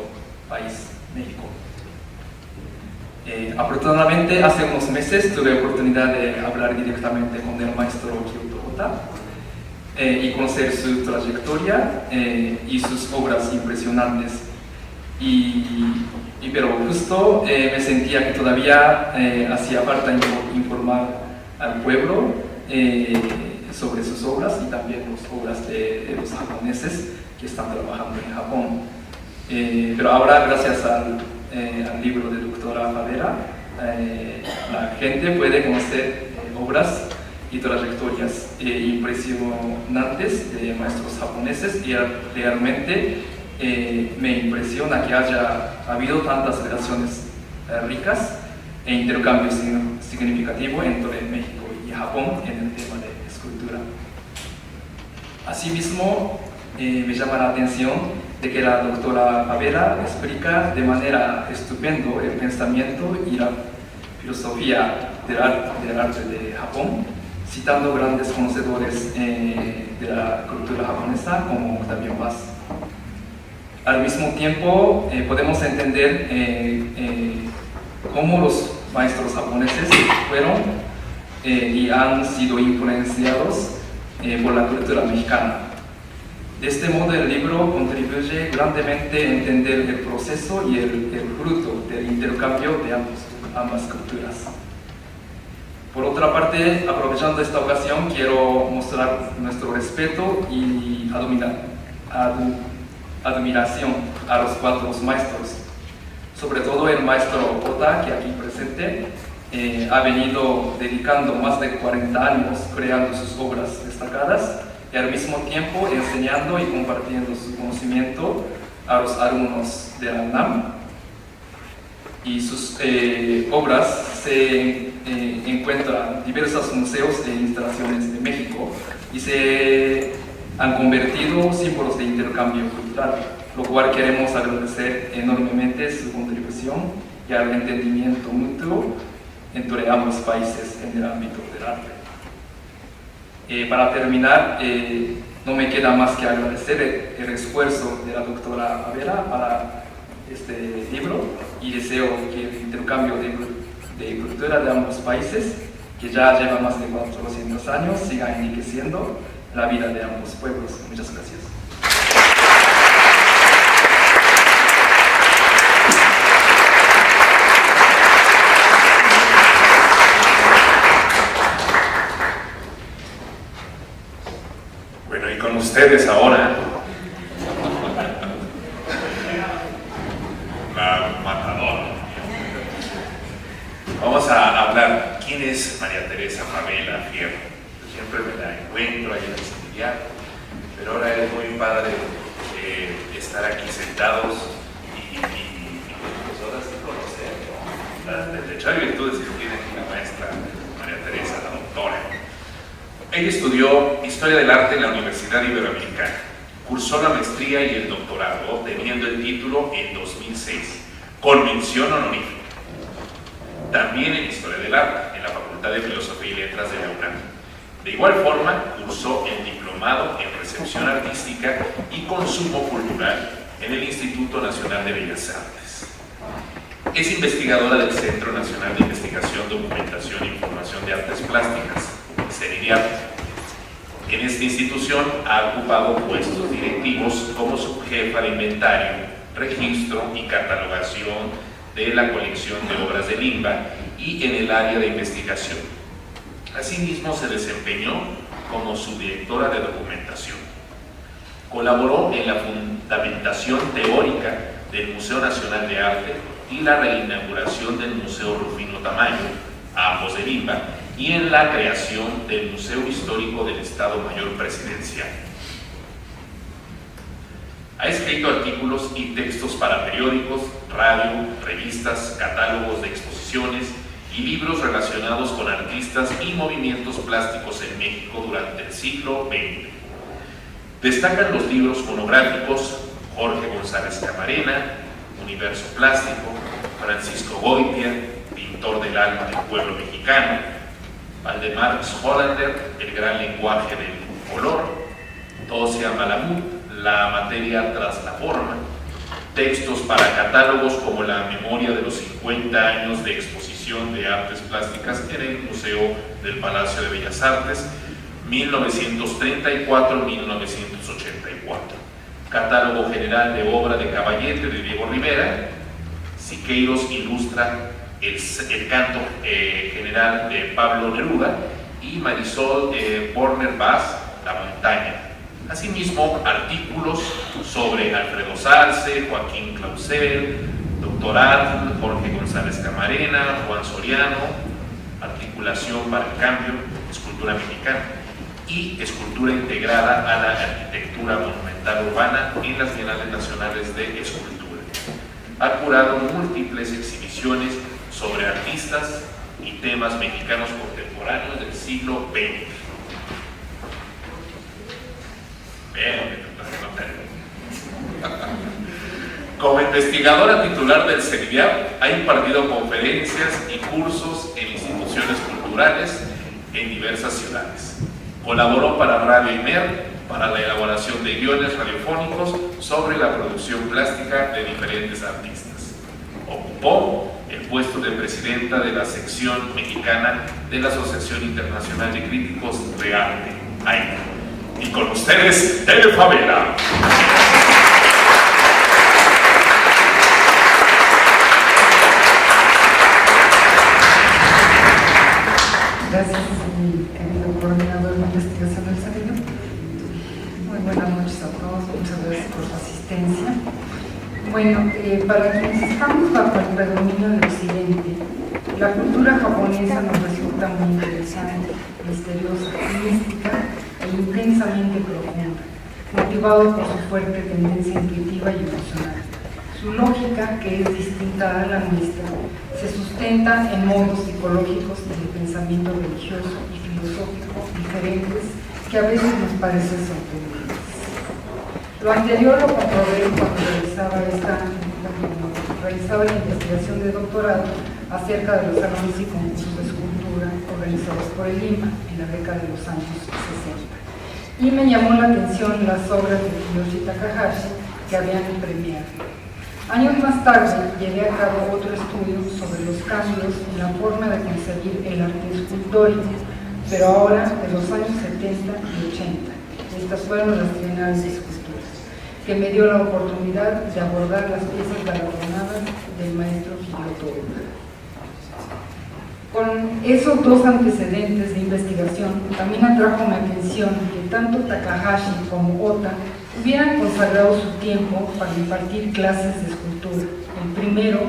país, México. Afortunadamente, hace unos meses tuve la oportunidad de hablar directamente con el maestro Kyoto Ota y conocer su trayectoria y sus obras impresionantes. Pero justo me sentía que todavía hacía falta informar al pueblo sobre sus obras y también las obras de los japoneses que están trabajando en Japón. Pero ahora, gracias al libro de doctora Favela, la gente puede conocer obras y trayectorias impresionantes de maestros japoneses y realmente me impresiona que haya habido tantas relaciones ricas e intercambios significativos entre México y Japón en el tema de escultura. Asimismo, me llama la atención de que la doctora Favela explica de manera estupenda el pensamiento y la filosofía del arte de Japón, citando grandes conocedores de la cultura japonesa como Octavio Paz. Al mismo tiempo, podemos entender cómo los maestros japoneses fueron y han sido influenciados por la cultura mexicana. De este modo, el libro contribuye grandemente a entender el proceso y el fruto del intercambio de ambas culturas. Por otra parte, aprovechando esta ocasión, quiero mostrar nuestro respeto y admiración a los cuatro maestros, sobre todo el maestro Ota, que aquí presente ha venido dedicando más de 40 años creando sus obras destacadas y al mismo tiempo enseñando y compartiendo su conocimiento a los alumnos de la UNAM. Y sus obras se encuentran en diversos museos e instalaciones de México y se han convertido en símbolos de intercambio cultural, lo cual queremos agradecer enormemente su contribución y al entendimiento mutuo entre ambos países en el ámbito del arte. Para terminar, no me queda más que agradecer el esfuerzo de la doctora Favela para este libro y deseo que el intercambio de cultura de ambos países, que ya lleva más de 400 años, siga enriqueciendo la vida de ambos pueblos. Muchas gracias. Bueno, y con ustedes ahora, la matadora. Vamos a hablar. ¿Quién es María Teresa Favela Fierro? Yo siempre me la encuentro ahí en el seminario, pero ahora es muy padre estar aquí sentados y pues ahora sí conocer, ¿no?, las derechas virtudes que tiene aquí la maestra María Teresa, la doctora. Ella estudió Historia del Arte en la Universidad Iberoamericana, cursó la maestría y el doctorado, obteniendo el título en 2006, con mención honorífica. También en Historia del Arte, en la Facultad de Filosofía y Letras de la UNAM. De igual forma, cursó el diplomado en Recepción Artística y Consumo Cultural en el Instituto Nacional de Bellas Artes. Es investigadora del Centro Nacional de Investigación, Documentación e Información de Artes Plásticas, CENIDIART. En esta institución ha ocupado puestos directivos como subjefa de inventario, registro y catalogación de la colección de obras de Limba y en el área de investigación. Asimismo, se desempeñó como subdirectora de documentación. Colaboró en la fundamentación teórica del Museo Nacional de Arte y la reinauguración del Museo Rufino Tamayo, ambos de Limba, y en la creación del Museo Histórico del Estado Mayor Presidencial. Ha escrito artículos y textos para periódicos, radio, revistas, catálogos de exposiciones y libros relacionados con artistas y movimientos plásticos en México durante el siglo XX. Destacan los libros monográficos Jorge González Camarena, Universo Plástico, Francisco Goitia, Pintor del Alma del Pueblo Mexicano, Valdemar Hollander, El Gran Lenguaje del Color, Tosia Malamud, La Materia tras la Forma, Textos para catálogos como la memoria de los 50 años de exposición de artes plásticas en el Museo del Palacio de Bellas Artes, 1934-1984. Catálogo general de obra de Caballete de Diego Rivera. Siqueiros ilustra el canto general de Pablo Neruda y Marisol Borner Vaz, La Montaña. Asimismo, artículos sobre Alfredo Salce, Joaquín Clausel, Dr. Atl, Jorge González Camarena, Juan Soriano, Articulación para el Cambio, Escultura Mexicana y Escultura integrada a la arquitectura monumental urbana en las Bienales Nacionales de Escultura. Ha curado múltiples exhibiciones sobre artistas y temas mexicanos contemporáneos del siglo XX. Como investigadora titular del CENIDIAP, ha impartido conferencias y cursos en instituciones culturales en diversas ciudades. Colaboró para Radio Imer para la elaboración de guiones radiofónicos sobre la producción plástica de diferentes artistas. Ocupó el puesto de presidenta de la sección mexicana de la Asociación Internacional de Críticos de Arte, AICA. Y con ustedes, Tere Favela. Gracias, mi querido coordinador de investigación del CENIDIAP. Muy buenas noches a todos, muchas gracias por su asistencia. Bueno, para quienes estamos bajo el predominio del occidente, la cultura japonesa nos resulta muy interesante, misteriosa, mística e intensamente profunda, motivado por su fuerte tendencia intuitiva y emocional. Su lógica, que es distinta a la nuestra, se sustenta en modos psicológicos y de pensamiento religioso y filosófico diferentes que a veces nos parecen sorprendentes. Lo anterior lo comprobé cuando realizaba la investigación de doctorado acerca de los salones y concursos de escultura organizados por el IMA en la década de los años 60. Y me llamó la atención las obras de Kiyoshi Takahashi que habían premiado. Años más tarde llevé a cabo otro estudio sobre los cambios en la forma de concebir el arte escultórico, pero ahora de los años 70 y 80. Estas fueron las Bienales de Esculturas, que me dio la oportunidad de abordar las piezas galardonadas del maestro Hiroto Ota. Con esos dos antecedentes de investigación, también atrajo mi atención que tanto Takahashi como Ota hubieran consagrado su tiempo para impartir clases de escultura, el primero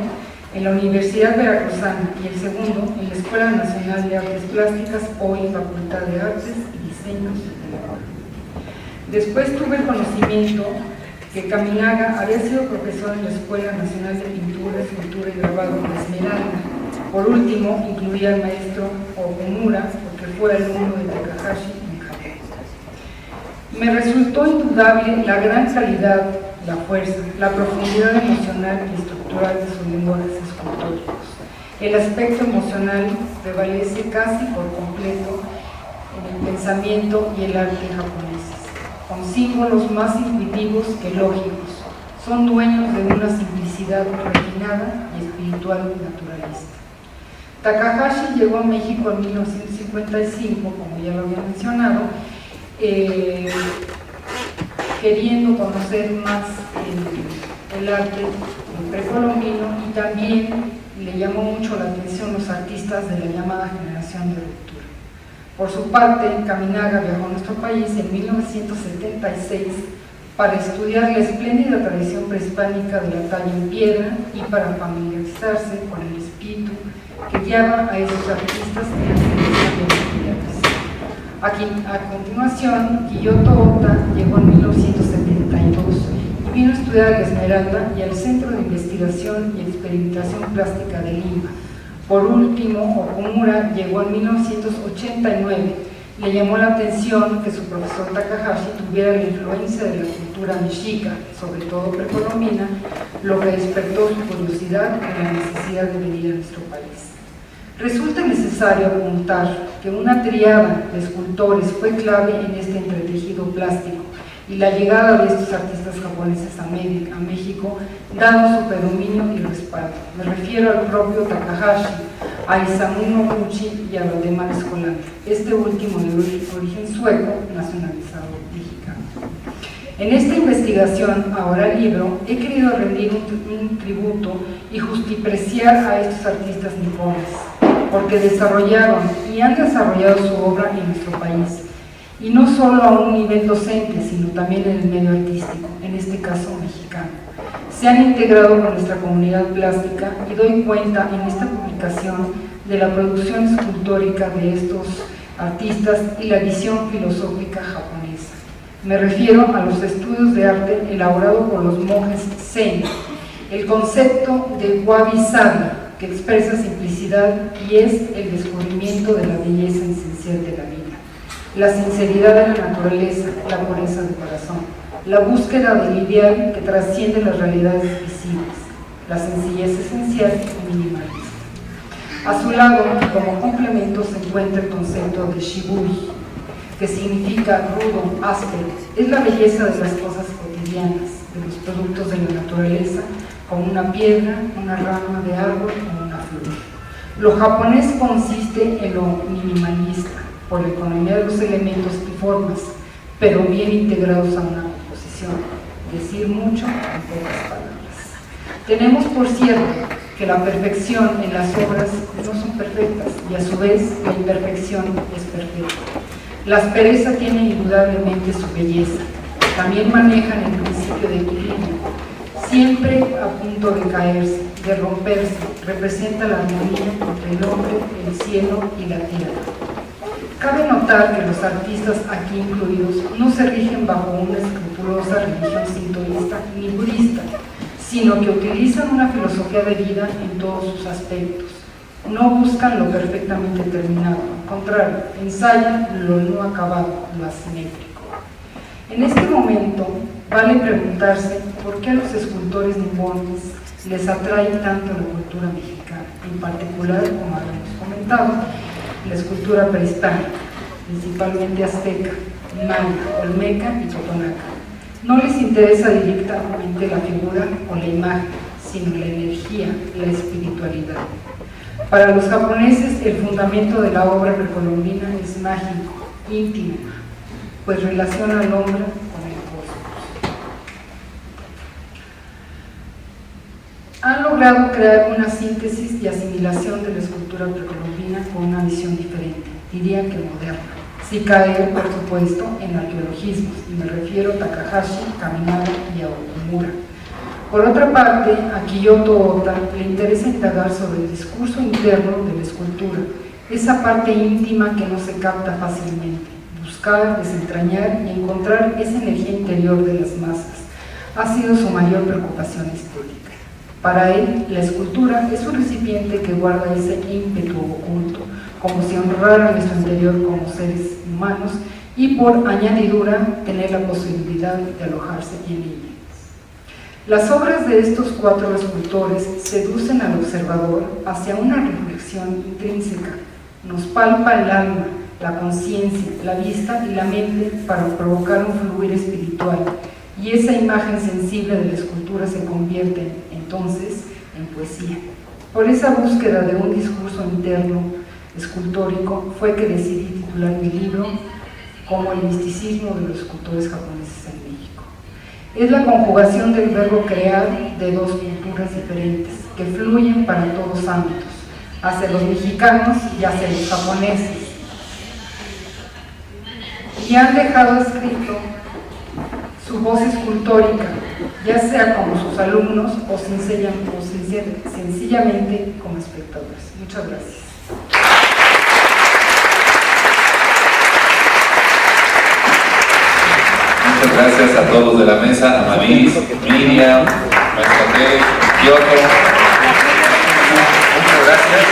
en la Universidad Veracruzana y el segundo en la Escuela Nacional de Artes Plásticas, hoy Facultad de Artes y Diseños de la UNAM. Después tuve el conocimiento que Kaminaga había sido profesor en la Escuela Nacional de Pintura, Escultura y Grabado de Esmeralda. Por último, incluía al maestro Okumura, porque fue alumno de Takahashi en Japón. Me resultó indudable la gran calidad, la fuerza, la profundidad emocional y estructural de sus lenguajes escultóricos. El aspecto emocional prevalece casi por completo en el pensamiento y el arte japoneses, con símbolos más intuitivos que lógicos. Son dueños de una simplicidad refinada y espiritual naturalista. Takahashi llegó a México en 1955, como ya lo había mencionado, queriendo conocer más el arte precolombino, y también le llamó mucho la atención los artistas de la llamada generación de ruptura. Por su parte, Kaminaga viajó a nuestro país en 1976 para estudiar la espléndida tradición prehispánica de la talla en piedra y para familiarizarse con el espíritu que guiaba a esos artistas en las actividades. A continuación, Kiyoto Ota llegó en 1972 y vino a estudiar a la Esmeralda y al Centro de Investigación y Experimentación Plástica de Lima. Por último, Okumura llegó en 1989. Le llamó la atención que su profesor Takahashi tuviera la influencia de la cultura mexica, sobre todo precolombina, lo que despertó su curiosidad y la necesidad de venir a nuestro país. Resulta necesario apuntar que una triada de escultores fue clave en este entretejido plástico, y la llegada de estos artistas japoneses a México, dado su predominio y respaldo. Me refiero al propio Takahashi, a Isamu Noguchi y a Valdemar Escolante, este último de origen sueco, nacionalizado mexicano. En esta investigación, ahora libro, he querido rendir un tributo y justipreciar a estos artistas nipones, porque desarrollaron y han desarrollado su obra en nuestro país, y no solo a un nivel docente, sino también en el medio artístico, en este caso mexicano. Se han integrado con nuestra comunidad plástica y doy cuenta en esta publicación de la producción escultórica de estos artistas y la visión filosófica japonesa. Me refiero a los estudios de arte elaborados por los monjes Zen, el concepto de wabi-sabi, que expresa simplicidad y es el descubrimiento de la belleza esencial de la vida, la sinceridad de la naturaleza, la pureza del corazón, la búsqueda del ideal que trasciende las realidades visibles, la sencillez esencial y minimalista. A su lado, como complemento, se encuentra el concepto de shibui, que significa rudo, áspero. Es la belleza de las cosas cotidianas, de los productos de la naturaleza, como una piedra, una rama de árbol o una flor. Lo japonés consiste en lo minimalista, por la economía de los elementos y formas, pero bien integrados a una composición. Decir mucho en pocas palabras. Tenemos por cierto que la perfección en las obras no son perfectas y a su vez la imperfección es perfecta. La aspereza tiene indudablemente su belleza. También manejan el principio de equilibrio, siempre a punto de caerse, de romperse. Representa la armonía entre el hombre, el cielo y la tierra. Cabe notar que los artistas aquí incluidos no se rigen bajo una escrupulosa religión sintoísta ni budista, sino que utilizan una filosofía de vida en todos sus aspectos. No buscan lo perfectamente terminado, al contrario, ensayan lo no acabado, lo asimétrico. En este momento, vale preguntarse por qué a los escultores nipones les atrae tanto la cultura mexicana, en particular, como habíamos comentado, la escultura prehispánica, principalmente azteca, maya, olmeca y totonaca. No les interesa directamente la figura o la imagen, sino la energía, la espiritualidad. Para los japoneses, el fundamento de la obra precolombina es mágico, íntimo, pues relaciona al hombre con el cosmos. Han logrado crear una síntesis y asimilación de la escultura precolombina con una visión diferente, diría que moderna, sin caer, por supuesto, en arqueologismos, y me refiero a Takahashi, Kaminada y a Okumura. Por otra parte, a Kiyoto Ota le interesa indagar sobre el discurso interno de la escultura, esa parte íntima que no se capta fácilmente, buscar, desentrañar y encontrar esa energía interior de las masas ha sido su mayor preocupación estética. Para él, la escultura es un recipiente que guarda ese ímpetu oculto, como si honrara nuestro interior como seres humanos y por añadidura tener la posibilidad de alojarse en ella. Las obras de estos cuatro escultores seducen al observador hacia una reflexión intrínseca, nos palpa el alma, la conciencia, la vista y la mente para provocar un fluir espiritual, y esa imagen sensible de la escultura se convierte entonces en poesía. Por esa búsqueda de un discurso interno escultórico fue que decidí titular mi libro como El misticismo de los escultores japoneses en México. Es la conjugación del verbo crear de dos culturas diferentes que fluyen para todos ámbitos, hacia los mexicanos y hacia los japoneses, y han dejado escrito su voz escultórica, ya sea como sus alumnos o sencillamente como espectadores. Muchas gracias. Muchas gracias a todos de la mesa, a Mavis, Miriam, Maestra T, Kyoto. Muchas gracias.